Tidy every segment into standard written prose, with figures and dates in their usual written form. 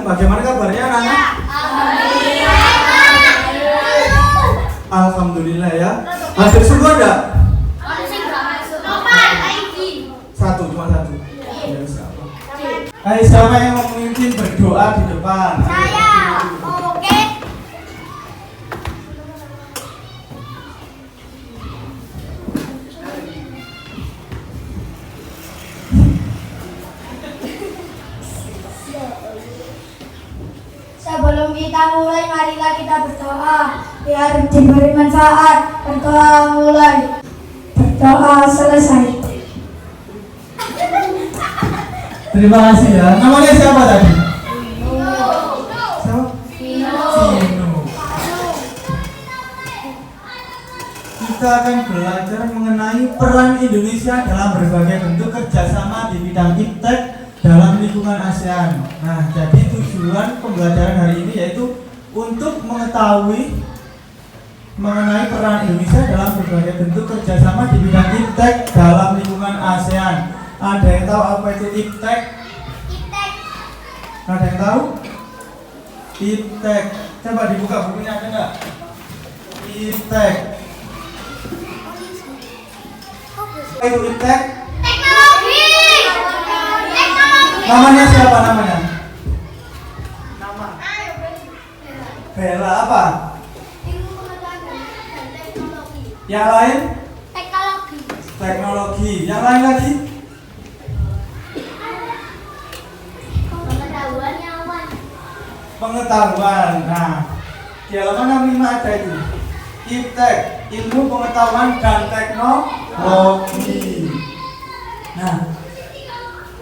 Bagaimana kabarnya anak-anak? Alhamdulillah ya. Hasil semua ada? Satu, cuma satu. Ya, siapa? Hai, siapa yang mau memimpin berdoa di depan? Saya. Oke. Sebelum kita mulai, marilah kita berdoa biar diberi manfaat. Berdoa mulai. Berdoa selesai. Terima kasih ya. Namanya siapa tadi? Siapa? Vino. Kita akan belajar mengenai peran Indonesia dalam berbagai bentuk kerjasama di bidang iptek dalam lingkungan ASEAN. Nah, jadi tujuan pembelajaran hari ini yaitu untuk mengetahui mengenai peran Indonesia dalam berbagai bentuk kerjasama di bidang iptek dalam lingkungan ASEAN. Ada yang tahu apa itu iptek? Ada yang tahu? Iptek. Coba dibuka bukunya, ada nggak? Iptek. Apa itu iptek? Teknologi. Namanya siapa namanya? Nama. Bella apa? Ilmu pengetahuan dan teknologi. Yang lain? Teknologi. Teknologi. Yang lain lagi? Pengetahuan nyawa. Pengetahuan. Nah, di halaman 65 ada itu. Iptek, ilmu pengetahuan dan teknologi. Nah,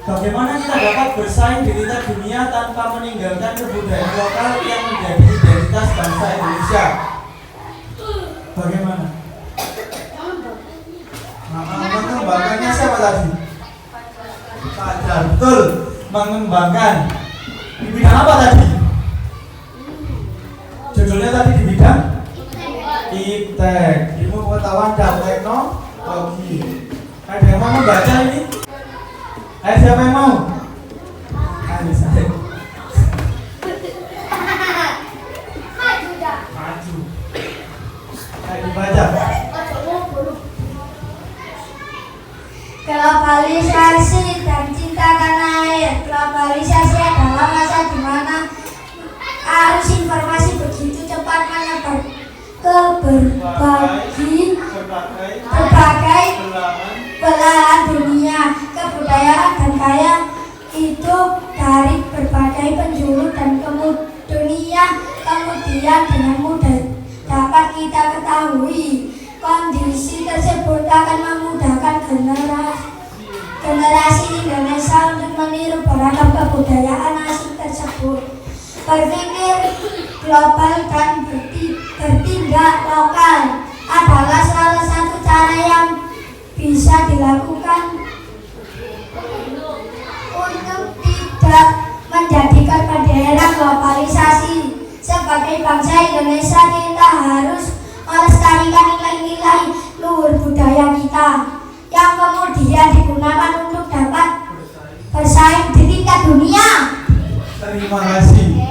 bagaimana kita dapat bersaing di tingkat dunia tanpa meninggalkan kebudayaan lokal yang menjadi identitas bangsa Indonesia? Bagaimana? Mengembangkannya siapa tadi? Fajar, betul. Mengembangkan di bidang apa tadi? Judulnya tadi di bidang iptek, ilmu pengetahuan dan teknologi. Ada yang mau membaca ini? Ayo, siapa yang mau? Ayo, saya. Maju dah. Maju. Ayo dibaca. Globalisasi dan cinta tanah air. Globalisasi adalah masa di mana arus informasi begitu cepat menyebar ke berbagai belahan dunia. Kebudayaan dan gaya hidup dari berbagai penjuru dan dunia kemudian dengan mudah dapat kita ketahui. Kondisi tersebut akan memudahkan generasi Indonesia untuk meniru beragam kebudayaan asing tersebut. Berpikir global dan bertindak lokal adalah salah satu cara yang bisa dilakukan untuk tidak menjadikan daerah globalisasi. Sebagai bangsa Indonesia, kita harus melestarikan nilai-nilai luhur budaya kita yang kemudian digunakan untuk dapat bersaing di tingkat dunia. Terima kasih.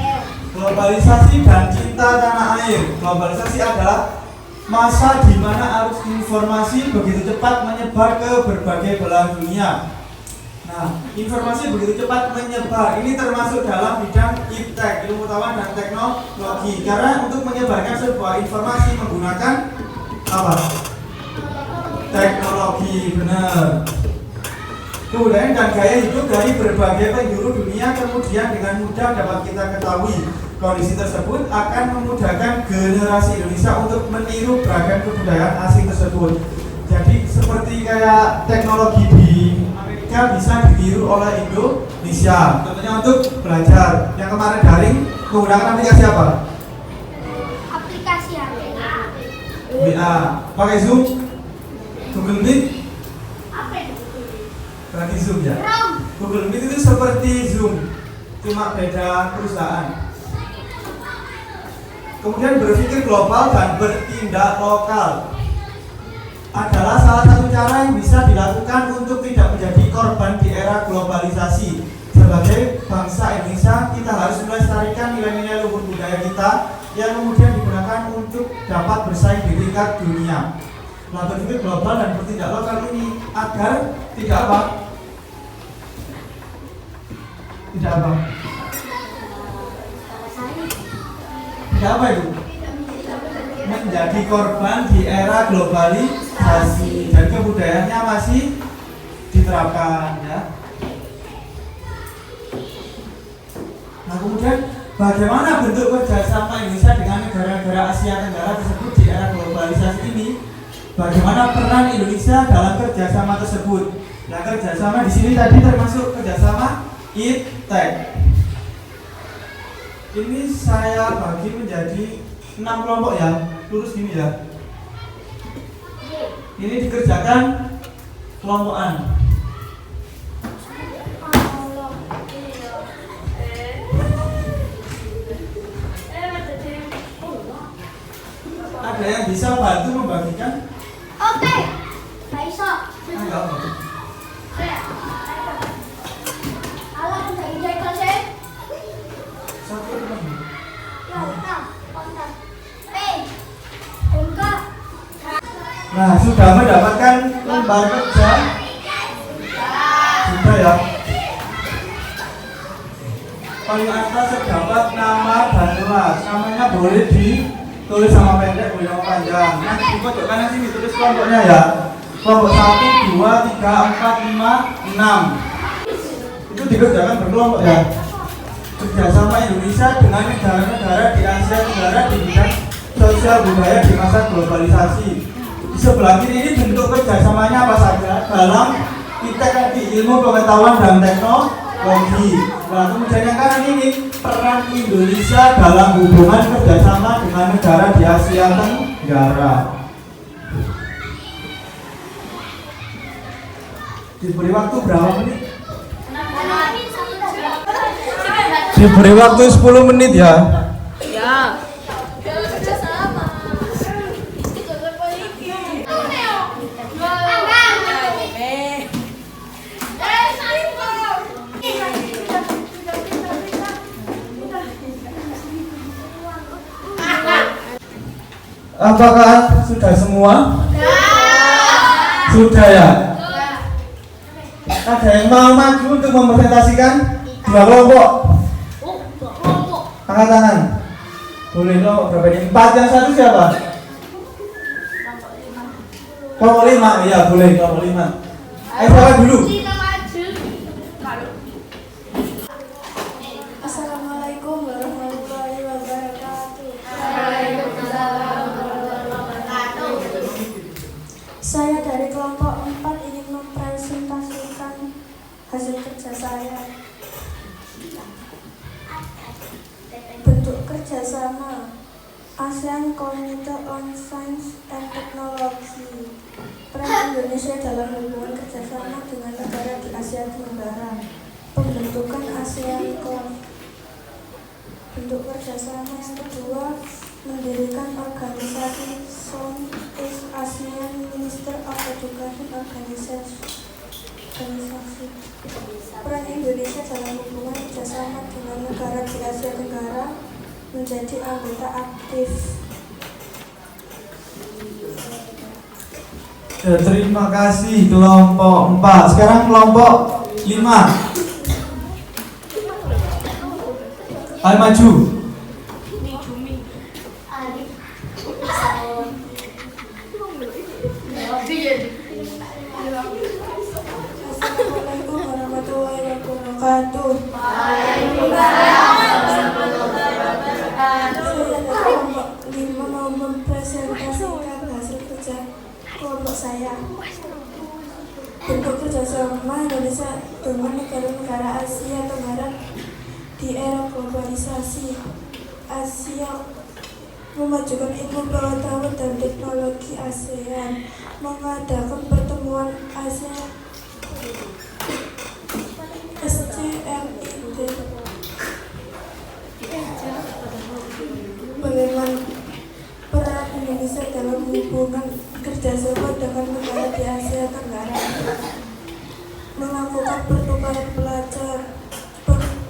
Globalisasi dan cinta tanah air. Globalisasi adalah masa di mana arus informasi begitu cepat menyebar ke berbagai belahan dunia. Nah, informasi begitu cepat menyebar. Ini termasuk dalam bidang iptek, ilmu pengetahuan dan teknologi. Karena untuk menyebarkan sebuah informasi menggunakan apa? Teknologi, benar. Kebudayaan dan gaya hidup dari berbagai penjuru dunia kemudian dengan mudah dapat kita ketahui. Kondisi tersebut akan memudahkan generasi Indonesia untuk meniru beragam kebudayaan asing tersebut. Jadi seperti kayak teknologi di Amerika bisa ditiru oleh Indonesia. Tentunya untuk belajar. Yang kemarin daring menggunakan aplikasi apa? Aplikasi HP. WA. Pakai Zoom? Google Meet? Apa itu? Berarti Zoom ya? Chrome. Google Meet itu seperti Zoom, cuma beda perusahaan. Kemudian berpikir global dan bertindak lokal adalah salah satu cara yang bisa dilakukan untuk tidak menjadi korban di era globalisasi. Sebagai bangsa Indonesia, kita harus melestarikan tingkat dunia. Nah, berpikir global dan bertindak lokal ini agar tidak apa? Tidak apa? Tidak apa itu? Menjadi korban di era globalisasi dan kebudayaannya masih diterapkan ya. Nah, kemudian bagaimana bentuk kerjasama Indonesia dengan negara-negara Asia Tenggara tersebut di era globalisasi ini? Bagaimana peran Indonesia dalam kerjasama tersebut? Nah, kerjasama di sini tadi termasuk kerjasama ITEC. Ini saya bagi menjadi 6 kelompok ya, lurus gini ya. Ini dikerjakan kelompokan. Ada yang bisa bantu membagikan? Oke, bisa. Enggak. Alam nggak ide kasih. Satu teman. Ya, kontak. Enggak. Nah, sudah mendapatkan lembar kerja? Sudah ya. Paling atas terdapat nama dan kelas. Namanya boleh ditulis sama pendek, boleh sama panjang. Nanti di pojok kanan sini tulis kelompoknya ya. Kelompok 1, 2, 3, 4, 5, 6. Itu dikerjakan berkelompok ya. Kerjasama Indonesia dengan negara-negara di Asia Tenggara di bidang sosial budaya di masa globalisasi. Di sebelah kiri ini bentuk kerjasamanya apa saja dalam ITEC tadi, ilmu pengetahuan dan teknologi. Nah, kemudian yang kanan ini peran Indonesia dalam hubungan kerjasama dengan negara di Asia Tenggara. Diberi waktu berapa menit? Diberi waktu 10 menit ya. Ya. Apakah sudah semua? Sudah ya? Ada yang mau maju untuk mempresentasikan? 2 kelompok. Angkat tangan. Boleh kelompok berapa ini? 4 yang 1 siapa? Kelompok 5, iya boleh kelompok 5. Ayo siapa dulu? Assalamualaikum warahmatullahi wabarakatuh. Saya dari kelompok 4 ingin mempresentasikan hasil kerja saya. Bentuk kerjasama ASEAN Committee on Science and Technology. Peran Indonesia dalam hubungan kerjasama dengan negara di Asia Tenggara. Pembentukan ASEAN Club. Bentuk kerjasama yang kedua, mendirikan organisasi Southeast Asian Minister of Education organisasi. Peran Indonesia dalam hubungan kerjasama dengan negara di Asia Tenggara, menjadi anggota aktif. Ya, terima kasih kelompok 4. Sekarang kelompok 5. Ayo maju. Assalamualaikum warahmatullahi wabarakatuh. Saya dari kelompok 5 mau mempresentasikan hasil kerja kelompok saya. Bentuk kerjasama Indonesia dengan negara-negara Asia Tenggara di era globalisasi. Asia memajukan ilmu pengetahuan dan teknologi ASEAN, mengadakan pertemuan ASEAN SCMID. Bagaimana peran Indonesia dalam hubungan kerjasama dengan negara di Asia Tenggara? Melakukan pertukaran pelajar,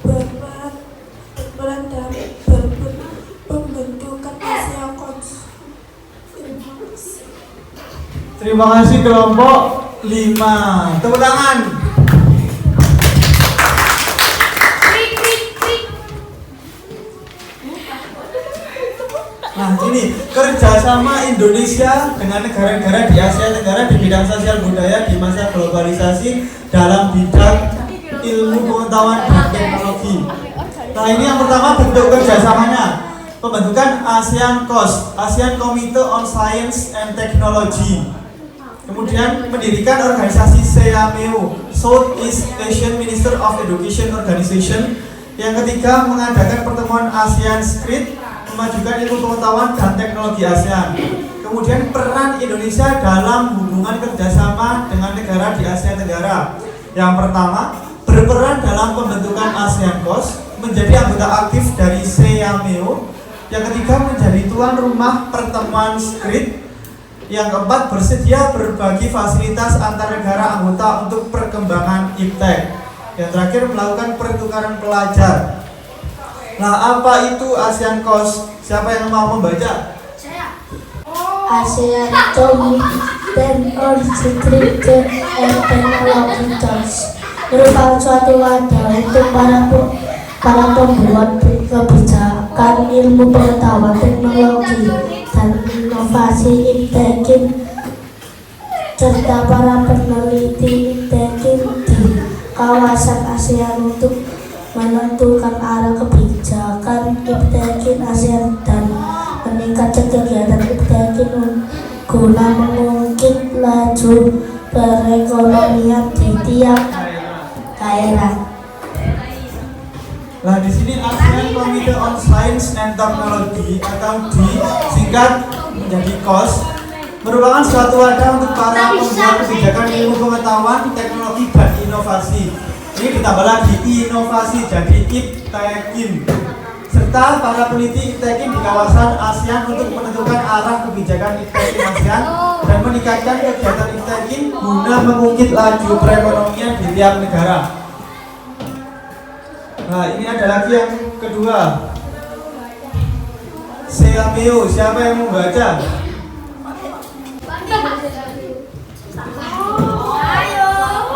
berperan dalam pembentukan Asia Commons. Terima kasih kelompok 5. Tepuk tangan. Nah, ini kerjasama Indonesia dengan negara-negara di Asia Tenggara di bidang sosial budaya di masa globalisasi dalam bidang ilmu pengetahuan dan teknologi. Nah, ini yang pertama bentuk kerjasamanya, pembentukan ASEAN COS, ASEAN Committee on Science and Technology. Kemudian mendirikan organisasi SEAMEO, Southeast Asian Minister of Education Organization. Yang ketiga mengadakan pertemuan ASEAN SCRIT, memajukan ilmu pengetahuan dan teknologi ASEAN. Kemudian peran Indonesia dalam hubungan kerjasama dengan negara di Asia Tenggara. Yang pertama, berperan dalam pembentukan ASEAN COS, menjadi anggota aktif dari SEAMEO. Yang ketiga, menjadi tuan rumah pertemuan SCRIT. Yang keempat, bersedia berbagi fasilitas antar negara anggota untuk perkembangan iptek. Yang terakhir, melakukan pertukaran pelajar. Nah, apa itu ASEAN COS? Siapa yang mau membaca? Saya. ASEAN Committee on Science and Technology merupakan suatu wadah untuk para pembuat kebijakan ilmu pengetahuan teknologi dan inovasi iptek serta para peneliti iptek di kawasan ASEAN untuk menentukan arah kebijakan iptek ASEAN dan meningkatkan kegiatan iptek guna mengungkit laju perekonomian di tiap daerah. Nah, di sini ASEAN Committee on Science and Technology atau disingkat menjadi COS merupakan suatu wadah untuk para pembuat kebijakan ilmu pengetahuan, teknologi dan inovasi. Ini ditambah lagi inovasi jadi iptekin, serta para peneliti iptekin di kawasan ASEAN untuk menentukan arah kebijakan iptekin ASEAN dan meningkatkan kegiatan iptekin guna mengungkit laju perekonomian di tiap negara. Nah, ini ada lagi yang kedua, SEAMEO. Siapa yang mau baca?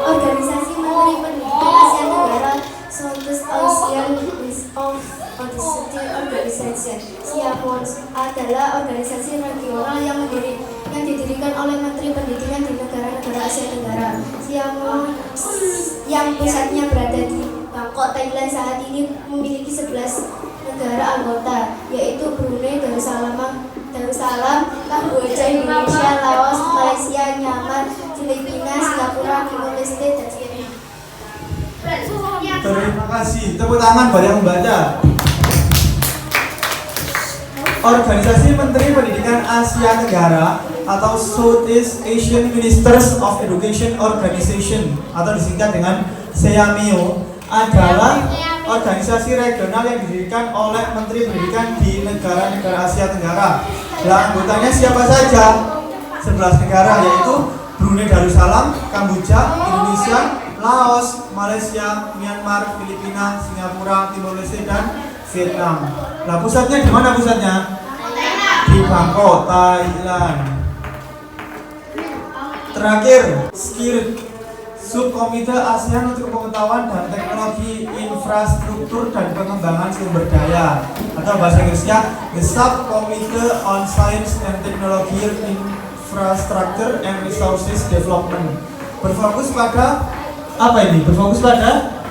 Organisasi Menteri Pendidikan Asia Tenggara, Southeast Asian Ministry of Education Organization. SEAMEO adalah organisasi regional yang didirikan oleh Menteri Pendidikan di negara-negara Asia Tenggara. SEAMEO yang pusatnya berada di Bangkok, Thailand, saat ini memiliki 11 negara anggota, yaitu Brunei Darussalam, Kamboja, Indonesia, Laos, Malaysia, Myanmar, Filipina, Singapura, Timor Leste, dan Vietnam. Terima kasih. Tepuk tangan buat yang membaca. Organisasi Menteri Pendidikan Asia Tenggara atau Southeast Asian Ministers of Education Organization atau disingkat dengan SEAMEO adalah organisasi regional yang didirikan oleh Menteri Pendidikan di negara-negara Asia Tenggara. Nah, anggotanya siapa saja? 11 negara, yaitu Brunei Darussalam, Kamboja, Indonesia, Laos, Malaysia, Myanmar, Filipina, Singapura, Timor Leste, dan Vietnam. Nah, pusatnya di mana pusatnya? Di Bangkok, Thailand. Terakhir, SCRIT, Subkomite ASEAN untuk Pengetahuan dan Teknologi Infrastruktur dan Pengembangan Sumber Daya, atau bahasa Inggrisnya The Subcommittee on Science and Technology Infrastructure and Resources Development. Berfokus pada apa ini? Berfokus pada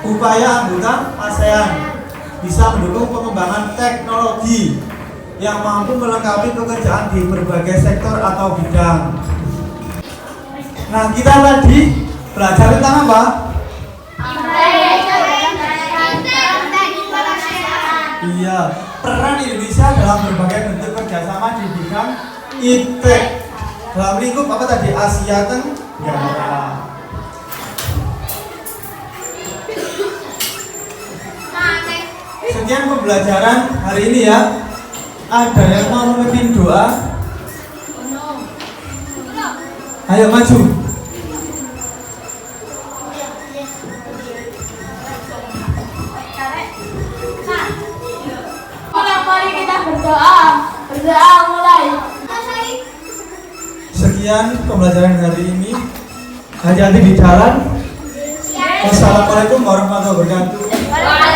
upaya anggota ASEAN bisa mendukung pengembangan teknologi yang mampu melengkapi pekerjaan di berbagai sektor atau bidang. Nah, kita tadi belajar tentang apa? Iya, peran Indonesia dalam berbagai bentuk kerjasama di bidang iptek dalam lingkup apa tadi? Asia Tenggara. Sekian pembelajaran hari ini ya. Ada yang mau memimpin doa? Ayo maju. Mari kita berdoa mulai. Sekian pembelajaran hari ini. Hati-hati di jalan. Wassalamualaikum warahmatullahi wabarakatuh.